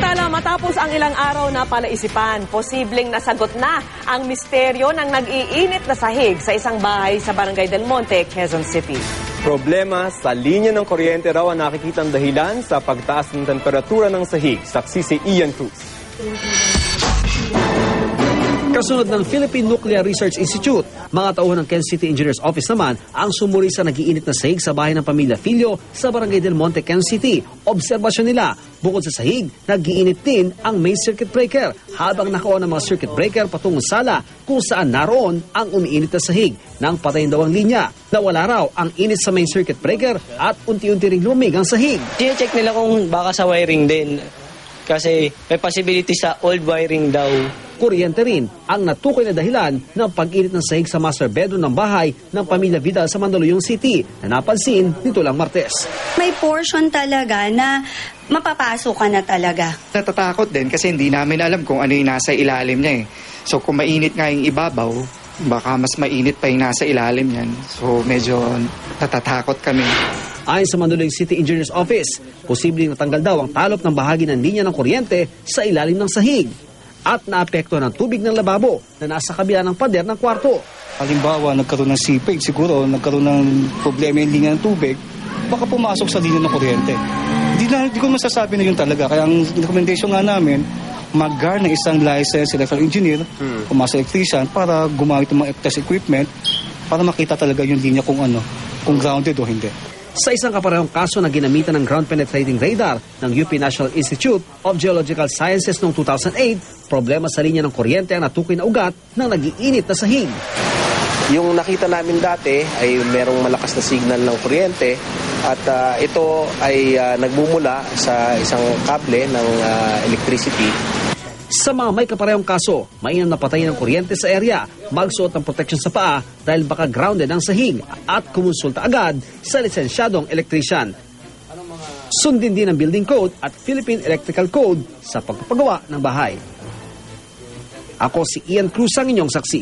Samantala, matapos ang ilang araw na palaisipan, posibleng nasagot na ang misteryo ng nag-iinit na sahig sa isang bahay sa Barangay Del Monte, Quezon City. Problema sa linya ng kuryente raw ang nakikitang dahilan sa pagtaas ng temperatura ng sahig. Saksi si Ian Cruz. Kasunod ng Philippine Nuclear Research Institute, mga tauhan ng Quezon City Engineers Office naman ang sumuri sa nag-iinit na sahig sa bahay ng pamilya Filio sa Barangay Del Monte, Quezon City. Obserbasyon nila, bukod sa sahig, nag-iinit din ang main circuit breaker habang nakaon ang mga circuit breaker patungong sala kung saan naroon ang umiinit na sahig. Nang patayin daw ang linya, nawala raw ang init sa main circuit breaker at unti-unti ring lumig ang sahig. Check nila kung baka sa wiring din kasi may possibility sa old wiring daw. Kuryente rin ang natukoy na dahilan ng pag-init ng sahig sa master bedroom ng bahay ng pamilya Vidal sa Mandaluyong City na napansin nito lang Martes. May portion talaga na mapapasok ka na talaga. Natatakot din kasi hindi namin alam kung ano yung nasa ilalim niya eh. So kung mainit nga yung ibabaw, baka mas mainit pa yung nasa ilalim niyan. So medyo natatakot kami. Ayon sa Mandaluyong City Engineers Office, posibleng natanggal daw ang talop ng bahagi ng linya ng kuryente sa ilalim ng sahig at naapekto ng tubig ng lababo na nasa kabila ng pader ng kwarto. Halimbawa, nagkaroon ng sipig, siguro nagkaroon ng problema yung linya ng tubig, baka pumasok sa linya ng kuryente. Hindi ko masasabi na yun talaga. Kaya ang recommendation nga namin, mag-guard ng isang licensed electrical engineer o mas electrician para gumamit ng mga test equipment para makita talaga yung linya kung grounded o hindi. Sa isang kaparehong kaso na ginamitan ng ground-penetrating radar ng UP National Institute of Geological Sciences noong 2008, problema sa linya ng kuryente ang natukoy na ugat ng nag-iinit na sahig. Yung nakita namin dati ay merong malakas na signal ng kuryente at ito ay nagmumula sa isang kable ng electricity. Sa mga may kaparehong kaso, mainam na patayin ng kuryente sa area, magsuot ng protection sa paa dahil baka grounded ang sahig at kumonsulta agad sa lisensyadong electrician. Sundin din ang Building Code at Philippine Electrical Code sa pagpapagawa ng bahay. Ako si Ian Cruz, ang inyong saksi.